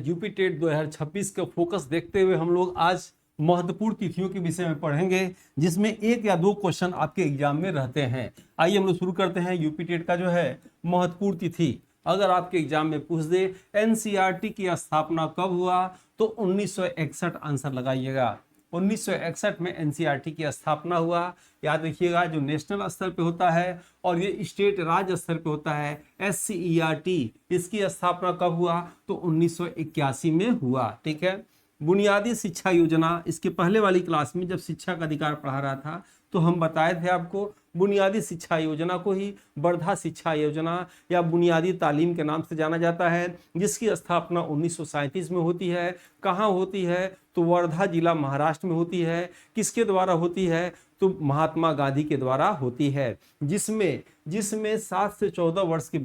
UP TET 2026 का focus देखते हुए हम लोग आज महत्वपूर्ण तिथियों के विषय में पढ़ेंगे, जिसमें एक या दो क्वेश्चन आपके एग्जाम में रहते हैं। आइए हम लोग शुरू करते हैं। यूपी टेट का जो है महत्वपूर्ण तिथि अगर आपके एग्जाम में पूछ दे एनसीईआरटी की स्थापना कब हुआ तो 1961 आंसर लगाइएगा। 1961 में एनसीईआरटी की स्थापना हुआ। याद रखिएगा, जो नेशनल स्तर पे होता है और ये स्टेट राज्य स्तर पे होता है एससीईआरटी, इसकी स्थापना कब हुआ तो 1981 में हुआ। ठीक है। बुनियादी शिक्षा योजना, इसके पहले वाली क्लास में जब शिक्षा का अधिकार पढ़ा रहा था तो हम बताए थे आपको बुनियादी शिक्षा योजना को ही वर्धा शिक्षा योजना या बुनियादी तालीम के नाम से जाना जाता है, जिसकी स्थापना 1937 में होती है। कहाँ होती है तो वर्धा जिला महाराष्ट्र में होती है। किसके द्वारा होती है तो महात्मा गांधी के द्वारा होती है, जिसमें 7 से 14 वर्ष के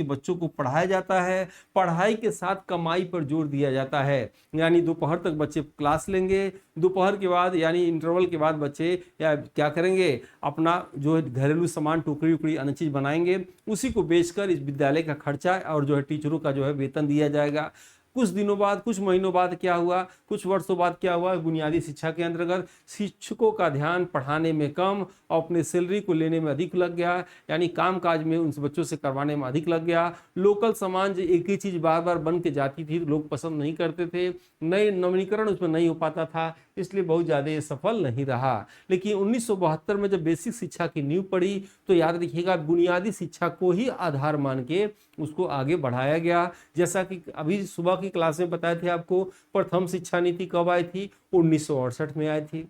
बच्चों को पढ़ाया जाता है। पढ़ाई के साथ कमाई पर जोर दिया जाता है, यानी दोपहर तक बच्चे क्लास लेंगे, दोपहर के बाद यानी इंटरवल के बाद बच्चे या क्या करेंगे, अपना जो है घरेलू सामान टोकरी उकड़ी अन्य चीज बनाएंगे, उसी को बेचकर इस विद्यालय का खर्चा और जो है टीचरों का जो है वेतन दिया जाएगा। कुछ दिनों बाद, कुछ महीनों बाद क्या हुआ, कुछ वर्षों बाद क्या हुआ, बुनियादी शिक्षा के अंतर्गत शिक्षकों का ध्यान पढ़ाने में कम और अपने सैलरी को लेने में अधिक लग गया, यानी काम काज में उन बच्चों से करवाने में अधिक लग गया। लोकल समाज एक ही चीज बार बार बन के जाती थी, लोग पसंद नहीं करते थे, नए नवीनीकरण उसमें नहीं हो पाता था, इसलिए बहुत ज्यादा ये सफल नहीं रहा। लेकिन 1972 में जब बेसिक शिक्षा की नींव पड़ी तो याद रखिएगा बुनियादी शिक्षा को ही आधार मान के उसको आगे बढ़ाया गया। जैसा कि अभी सुबह की क्लास में बताए थे आपको, प्रथम शिक्षा नीति कब आई थी 1968 में आई थी।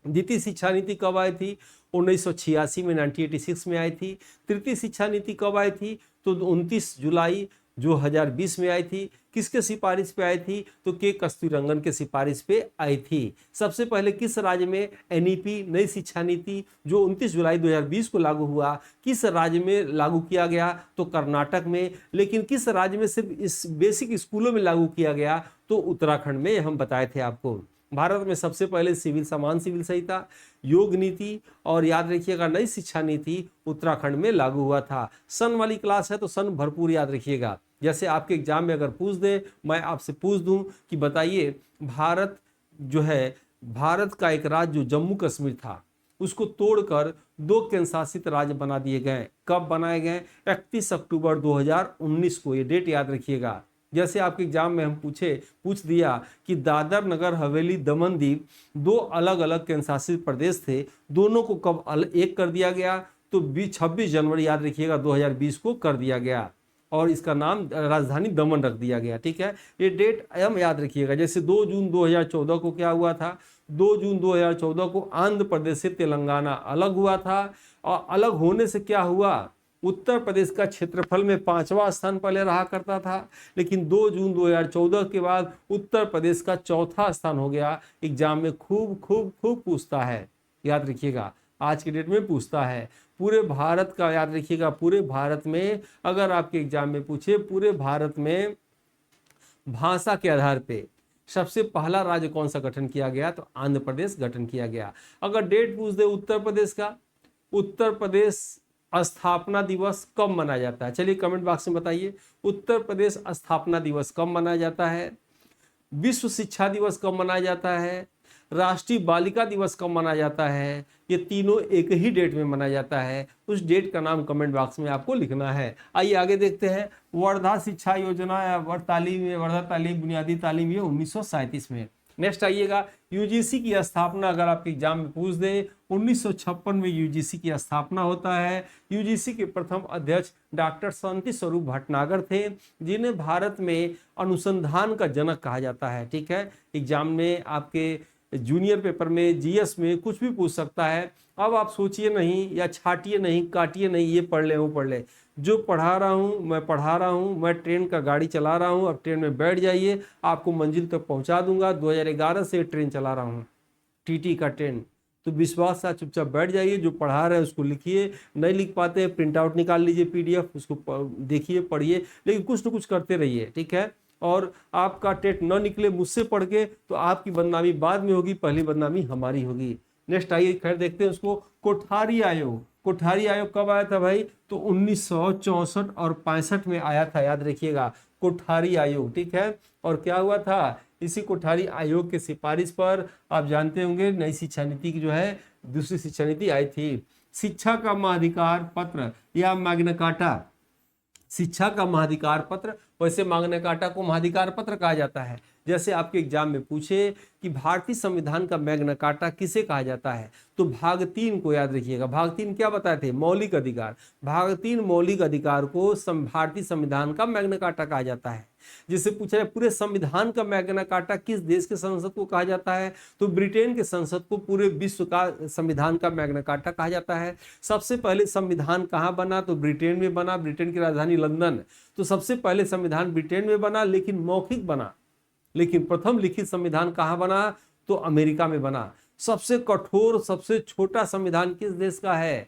द्वितीय शिक्षा नीति कब आई थी 1986 में 1986 में आई थी। तृतीय शिक्षा नीति कब आई थी तो 29 जुलाई 2020 में आई थी। किसके सिफारिश पे आई थी तो के कस्तूररंगन के सिफारिश पे आई थी। सबसे पहले किस राज्य में एनईपी नई शिक्षा नीति जो 29 जुलाई 2020 को लागू हुआ, किस राज्य में लागू किया गया तो कर्नाटक में। लेकिन किस राज्य में सिर्फ इस बेसिक स्कूलों में लागू किया गया तो उत्तराखंड में, हम बताए थे आपको। भारत में सबसे पहले समान सिविल संहिता, योग नीति और याद रखिएगा नई शिक्षा नीति उत्तराखंड में लागू हुआ था। सन वाली क्लास है तो सन भरपूर याद रखिएगा। जैसे आपके एग्जाम में अगर पूछ दे, मैं आपसे पूछ दूं कि बताइए भारत का एक राज्य जो जम्मू कश्मीर था उसको तोड़कर 2 केंद्र शासित राज्य बना दिए गए। कब बनाए गए 31 अक्टूबर 2019 को, ये डेट याद रखिएगा। जैसे आपके एग्जाम में हम पूछ दिया कि दादर नगर हवेली दमन दीव 2 अलग अलग केंद्र शासित प्रदेश थे, दोनों को कब एक कर दिया गया तो 26 जनवरी याद रखिएगा 2020 को कर दिया गया और इसका नाम राजधानी दमन रख दिया गया। ठीक है, ये डेट हम याद रखिएगा। जैसे 2 जून 2014 को क्या हुआ था, 2 जून 2014 को आंध्र प्रदेश से तेलंगाना अलग हुआ था और अलग होने से क्या हुआ, उत्तर प्रदेश का क्षेत्रफल में 5वां स्थान पहले रहा करता था, लेकिन 2 जून 2014 के बाद उत्तर प्रदेश का 4था स्थान हो गया। एग्जाम में खूब खूब खूब पूछता है, याद रखिएगा, आज की डेट में पूछता है। पूरे भारत का याद रखिएगा, पूरे भारत में अगर आपके एग्जाम में पूछे पूरे भारत में भाषा के आधार पे सबसे पहला राज्य कौन सा गठन किया गया तो आंध्र प्रदेश गठन किया गया। अगर डेट पूछ दे उत्तर प्रदेश का, उत्तर प्रदेश स्थापना दिवस कब मनाया जाता है, चलिए कमेंट बॉक्स में बताइए। उत्तर प्रदेश स्थापना दिवस कब मनाया जाता है, विश्व शिक्षा दिवस कब मनाया जाता है, राष्ट्रीय बालिका दिवस कब मनाया जाता है, ये तीनों एक ही डेट में मनाया जाता है। उस डेट का नाम कमेंट बॉक्स में आपको लिखना है। आइए आगे देखते हैं। वर्धा शिक्षा योजना या वर्धा तालीम बुनियादी तालीम, ये 1937 में। नेक्स्ट आइएगा, यूजीसी की स्थापना अगर आपके एग्जाम में पूछ दे 1956 में यूजीसी की स्थापना होता है। यूजीसी के प्रथम अध्यक्ष डॉक्टर शांति स्वरूप भटनागर थे, जिन्हें भारत में अनुसंधान का जनक कहा जाता है। ठीक है, एग्जाम में आपके जूनियर पेपर में जीएस में कुछ भी पूछ सकता है। अब आप सोचिए नहीं या छाटिए नहीं, काटिए नहीं, ये पढ़ ले वो पढ़ ले, जो पढ़ा रहा हूँ मैं ट्रेन का गाड़ी चला रहा हूँ, अब ट्रेन में बैठ जाइए, आपको मंजिल तक पहुंचा दूंगा। 2011 से ट्रेन चला रहा हूँ, टीटी का ट्रेन, तो विश्वास से चुपचाप बैठ जाइए, जो पढ़ा रहे हैं उसको लिखिए, नहीं लिख पाते हैं प्रिंट आउट निकाल लीजिए पीडीएफ, उसको देखिए पढ़िए, लेकिन कुछ न कुछ करते रहिए। ठीक है, और आपका टेट न निकले मुझसे पढ़ के तो आपकी बदनामी बाद में होगी, पहली बदनामी हमारी होगी। नेक्स्ट आइए खैर देखते हैं उसको। कोठारी आयोग कब आया था भाई तो 1964 और 65 में आया था, याद रखिएगा। कोठारी आयोग, ठीक है। और क्या हुआ था, इसी कोठारी आयोग के सिफारिश पर आप जानते होंगे नई शिक्षा नीति की जो है दूसरी शिक्षा नीति आई थी। शिक्षा का महाधिकार पत्र या मैग्ना कार्टा, शिक्षा का महाधिकार पत्र, वैसे मैग्ना कार्टा को महाधिकार पत्र कहा जाता है। जैसे आपके एग्जाम में पूछे कि भारतीय संविधान का मैग्ना कार्टा किसे कहा जाता है, तो भाग 3 को याद रखिएगा। भाग 3 क्या बताए थे, मौलिक अधिकार। भाग 3 मौलिक अधिकार को भारतीय संविधान का मैग्ना कार्टा कहा जाता है। जिससे पूछा जाए पूरे संविधान का मैग्ना कार्टा किस देश के संसद को कहा जाता है, तो ब्रिटेन के संसद को पूरे विश्व का संविधान का मैग्ना कार्टा कहा जाता है। सबसे पहले संविधान कहाँ बना, तो ब्रिटेन में बना, ब्रिटेन की राजधानी लंदन। तो सबसे पहले संविधान ब्रिटेन में बना, लेकिन मौखिक बना। लेकिन प्रथम लिखित संविधान कहाँ बना, तो अमेरिका में बना। सबसे कठोर सबसे छोटा संविधान किस देश का है,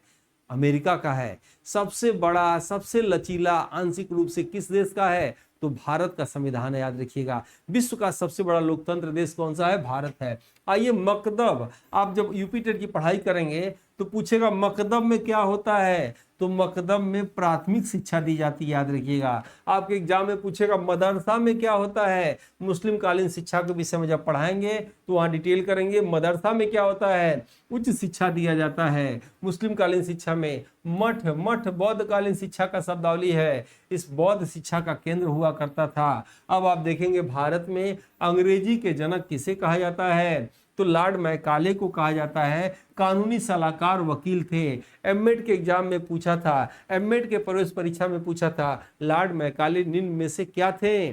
अमेरिका का है। सबसे बड़ा सबसे लचीला आंशिक रूप से किस देश का है, तो भारत का संविधान है, याद रखिएगा। विश्व का सबसे बड़ा लोकतंत्र देश कौन सा है, भारत है। आइए मकदब, आप जब यूपी टेट की पढ़ाई करेंगे तो पूछेगा मकदब में क्या होता है, तो मकदब में प्राथमिक शिक्षा दी जाती है, याद रखिएगा। आपके एग्जाम में पूछेगा मदरसा में क्या होता है, मुस्लिम कालीन शिक्षा के विषय में जब पढ़ाएंगे तो वहाँ डिटेल करेंगे। मदरसा में क्या होता है, उच्च शिक्षा दिया जाता है। मुस्लिम कालीन शिक्षा में मठ, मठ बौद्ध कालीन शिक्षा का शब्दावली है, इस बौद्ध शिक्षा का केंद्र हुआ करता था। अब आप देखेंगे भारत में अंग्रेजी के जनक किसे कहा जाता है, तो लॉर्ड मैकाले को कहा जाता है। कानूनी सलाहकार वकील थे। एमएड के एग्जाम में पूछा था, एमएड के प्रवेश परीक्षा में पूछा था, लॉर्ड मैकाले निम्न में से क्या थे,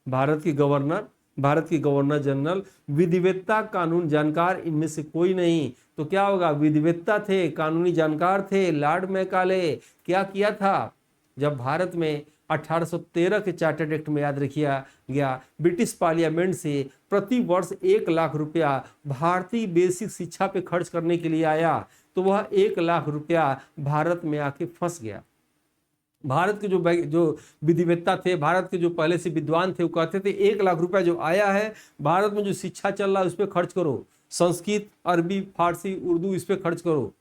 भारत के गवर्नर, भारत के गवर्नर जनरल, विधिवेत्ता, कानून जानकार, इनमें से कोई नहीं। तो क्या होगा, विधिवेत्ता थे, कानूनी जानकार थे लॉर्ड मैकाले। क्या किया था, जब भारत में 1813 के चार्टर्ड एक्ट में याद रखिया गया, ब्रिटिश पार्लियामेंट से प्रति वर्ष 1 लाख रुपया भारतीय बेसिक शिक्षा पे खर्च करने के लिए आया, तो वह 1 लाख रुपया भारत में आके फंस गया। भारत के जो विधिवेत्ता थे, भारत के जो पहले से विद्वान थे, वो कहते थे 1 लाख रुपया जो आया है भारत में जो शिक्षा चल रहा है उस पर खर्च करो, संस्कृत, अरबी, फारसी, उर्दू, इस पर खर्च करो।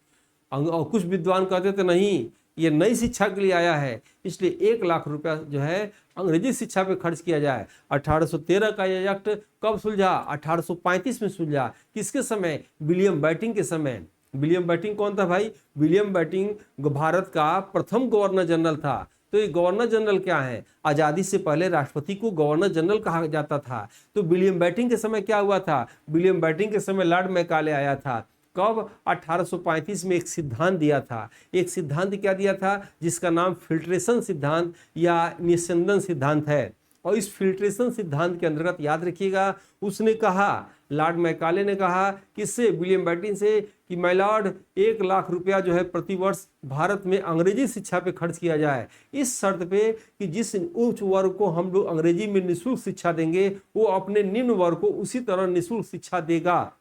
और कुछ विद्वान कहते थे नहीं, ये नई शिक्षा के लिए आया है, इसलिए 1 लाख रुपया जो है अंग्रेजी शिक्षा पे खर्च किया जाए। 1813 का यह एक्ट कब सुलझा, 1835 में सुलझा। किसके समय, विलियम बेंटिंक के समय। विलियम बेंटिंक कौन था भाई, विलियम बेंटिंक भारत का प्रथम गवर्नर जनरल था। तो ये गवर्नर जनरल क्या है, आजादी से पहले राष्ट्रपति को गवर्नर जनरल कहा जाता था। तो विलियम बेंटिंक के समय क्या हुआ था, विलियम बेंटिंक के समय लॉर्ड मैकाले आया था। कब, 1835 में एक सिद्धांत दिया था। एक सिद्धांत क्या दिया था, जिसका नाम फिल्ट्रेशन सिद्धांत या निस्यंदन सिद्धांत है। और इस फिल्ट्रेशन सिद्धांत के अंतर्गत याद रखिएगा, उसने कहा, लॉर्ड मैकाले ने कहा किससे, विलियम बेंटिंक से, कि माय लॉर्ड 1 लाख रुपया जो है प्रति वर्ष भारत में अंग्रेजी शिक्षा पे खर्च किया जाए, इस शर्त पे कि जिस उच्च वर्ग को हम लोग अंग्रेजी में निःशुल्क शिक्षा देंगे, वो अपने निम्न वर्ग को उसी तरह निःशुल्क शिक्षा देगा।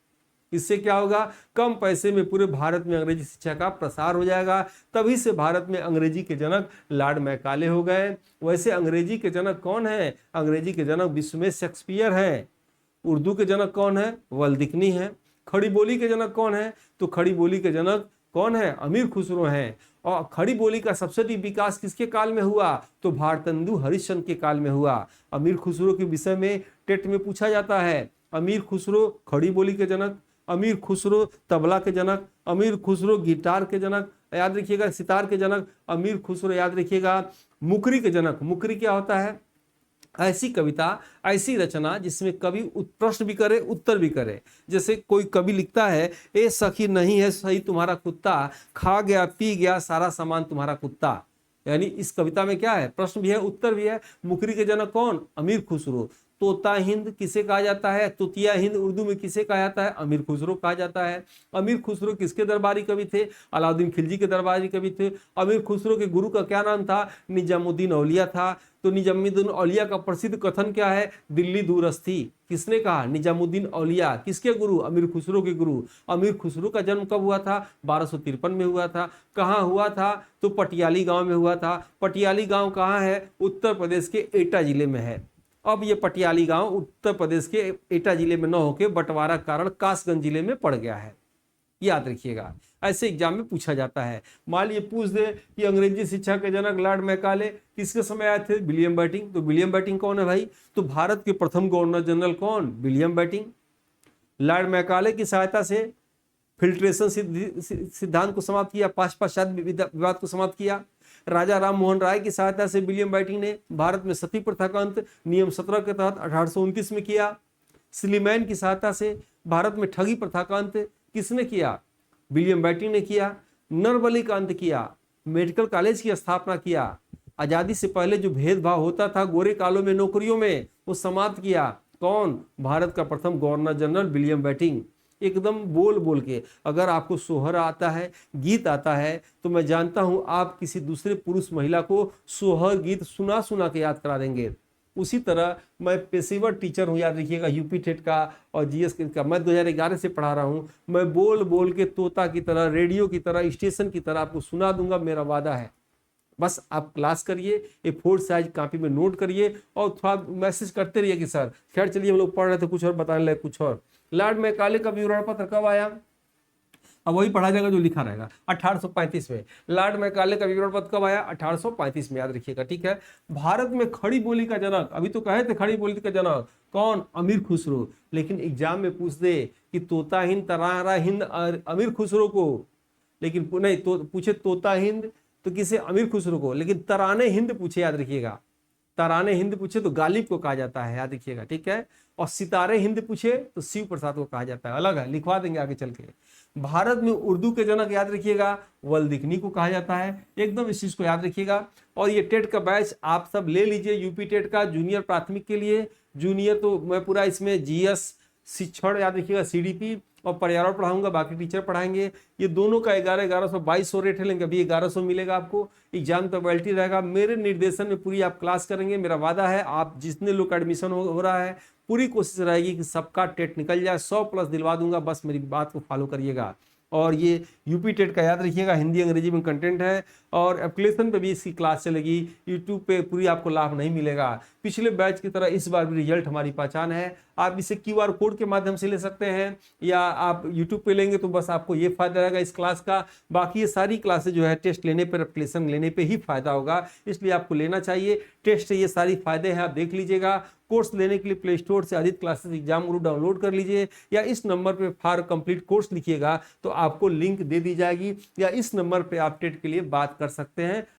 इससे क्या होगा, कम पैसे में पूरे भारत में अंग्रेजी शिक्षा का प्रसार हो जाएगा। तभी से भारत में अंग्रेजी के जनक लॉर्ड मैकाले हो गए। वैसे अंग्रेजी के जनक कौन है, अंग्रेजी के जनक विश्व में शेक्सपियर है। उर्दू के जनक कौन है, वल्दिकनी है। खड़ी बोली के जनक कौन है, तो खड़ी बोली के जनक कौन है, अमीर खुसरो हैं। और खड़ी बोली का सबसे अधिक विकास किसके काल में हुआ, तो भारतेंदु हरिश्चंद्र के काल में हुआ। अमीर खुसरो के विषय में टेट में पूछा जाता है, अमीर खुसरो खड़ी बोली के जनक, अमीर खुसरो तबला के जनक, अमीर खुसरो गिटार के जनक, याद रखिएगा सितार के जनक, अमीर खुसरो याद रखिएगा मुकरी के जनक। मुकरी क्या होता है, ऐसी कविता, ऐसी रचना जिसमें कवि प्रश्न भी करे उत्तर भी करे। जैसे कोई कवि लिखता है, ए सखी नहीं है सही तुम्हारा कुत्ता, खा गया पी गया सारा सामान तुम्हारा कुत्ता। यानी इस कविता में क्या है, प्रश्न भी है उत्तर भी है। मुकरी के जनक कौन, अमीर खुसरो। तोता हिंद किसे कहा जाता है, तोतिया हिंद उर्दू में किसे कहा जाता है, अमीर खुसरो कहा जाता है। अमीर खुसरो किसके दरबारी कवि थे, अलाउद्दीन खिलजी के दरबारी कवि थे। अमीर खुसरो के गुरु का क्या नाम था, निजामुद्दीन औलिया था। तो निजामुद्दीन औलिया का प्रसिद्ध कथन क्या है, दिल्ली दूरस्थी किसने कहा, निजामुद्दीन औलिया। किसके गुरु, अमीर खुसरो के गुरु। अमीर खुसरो का जन्म कब हुआ था, 1253 में हुआ था। कहाँ हुआ था, तो पटियाली गांव में हुआ था। पटियाली गांव कहाँ है, उत्तर प्रदेश के एटा जिले में है। अब ये पटियाली गांव उत्तर प्रदेश के एटा जिले में न होकर बंटवारा कारण कासगंज जिले में पड़ गया है। याद रखिएगा, ऐसे एग्जाम में पूछा जाता है। मान लीजिए पूछ दे कि अंग्रेजी शिक्षा के जनक लॉर्ड मैकाले किसके समय आए थे? William Bentinck. तो विलियम बेंटिंक कौन है भाई? तो भारत के प्रथम गवर्नर जनरल कौन? William Bentinck. लॉर्ड मैकाले की सहायता से फिल्ट्रेशन सिद्धांत को समाप्त किया, पाश्चात्य विवाद को समाप्त किया। राजा राम मोहन राय की सहायता से विलियम बेंटिंक ने भारत में सती प्रथा का अंत नियम 17 के तहत 1829 में किया। स्लीमैन की सहायता से भारत में ठगी प्रथा का अंत किसने किया? विलियम बेंटिंक ने किया। नरबली का अंत किया। मेडिकल कॉलेज की स्थापना किया। आजादी से पहले जो भेदभाव होता था गोरे कालों में नौकरियों में, वो समाप्त किया। कौन? भारत का प्रथम गवर्नर जनरल विलियम बेंटिंक। एकदम बोल बोल के। अगर आपको सोहर आता है, गीत आता है, तो मैं जानता हूं आप किसी दूसरे पुरुष महिला को सोहर गीत सुना सुना के याद करा देंगे। उसी तरह मैं पेशेवर टीचर हूं, याद रखिएगा, यूपी टेट का और जीएस का। मैं 2011 से पढ़ा रहा हूं। मैं बोल बोल के तोता की तरह, रेडियो की तरह, स्टेशन की तरह आपको सुना दूंगा, मेरा वादा है। बस आप क्लास करिए, एक 4 साइज कॉपी में नोट करिए और थोड़ा मैसेज करते रहिए कि सर खैर चलिए हम लोग पढ़ रहे थे कुछ और, बताने लगे कुछ और। लॉर्ड मैकाले का विवरण पत्र कब आया? अब वही पढ़ा जाएगा जो लिखा रहेगा। 1835 में। लॉर्ड मैकाले का विवरण पत्र कब आया? 1835 में, याद रखिएगा, ठीक है। भारत में खड़ी बोली का जनक, अभी तो कहे थे खड़ी बोली का जनक कौन? अमीर खुसरो। लेकिन एग्जाम में पूछ दे कि तोता हिंद, तरारा हिंद और अमीर खुसरो को, लेकिन नहीं तो पूछे तोता हिंद तो किसे? अमीर खुसरो को। लेकिन तराने हिंद पूछे, याद रखिएगा, तराने हिंद पूछे तो गालिब को कहा जाता है, याद रखिएगा, ठीक है। और सितारे हिंद पूछे तो शिव प्रसाद को कहा जाता है, अलग है, लिखवा देंगे आगे चल के। भारत में उर्दू के जनक, याद रखिएगा, वल्दिकनी को कहा जाता है। एकदम इस चीज को याद रखिएगा। और ये टेट का बैच आप सब ले लीजिए, यूपी टेट का जूनियर प्राथमिक के लिए। जूनियर तो मैं पूरा इसमें जीएस, शिक्षण, याद रखिएगा, सीडीपी और पर्यावरण पढ़ाऊंगा, बाकी टीचर पढ़ाएंगे। ये दोनों का 1100 2200 रेट है, लेंगे अभी 1100 मिलेगा आपको। एग्जाम तो क्वालिटी रहेगा, मेरे निर्देशन में पूरी आप क्लास करेंगे, मेरा वादा है। आप जितने लोग का एडमिशन हो रहा है, पूरी कोशिश रहेगी कि सबका टेट निकल जाए, 100+ दिलवा दूंगा, बस मेरी बात को फॉलो करिएगा। और ये यूपी टेट का याद रखिएगा, हिंदी अंग्रेजी में कंटेंट है और एप्लीकेशन पे भी इसकी क्लास चलेगी। यूट्यूब पे पूरी आपको लाभ नहीं मिलेगा। पिछले बैच की तरह इस बार भी रिजल्ट हमारी पहचान है। आप इसे क्यूआर कोड के माध्यम से ले सकते हैं या आप यूट्यूब पे लेंगे तो बस आपको ये फायदा रहेगा इस क्लास का। बाकी ये सारी क्लासेज जो है टेस्ट लेने पर, एप्लीकेशन लेने पे ही फायदा होगा, इसलिए आपको लेना चाहिए। टेस्ट ये सारी फायदे हैं, आप देख लीजिएगा। कोर्स लेने के लिए प्ले स्टोर से आदित्य क्लासेस एग्जाम गुरु डाउनलोड कर लीजिए या इस नंबर पे फॉर कंप्लीट कोर्स लिखिएगा तो आपको लिंक दे दी जाएगी, या इस नंबर पे आप टेट के लिए बात कर सकते हैं।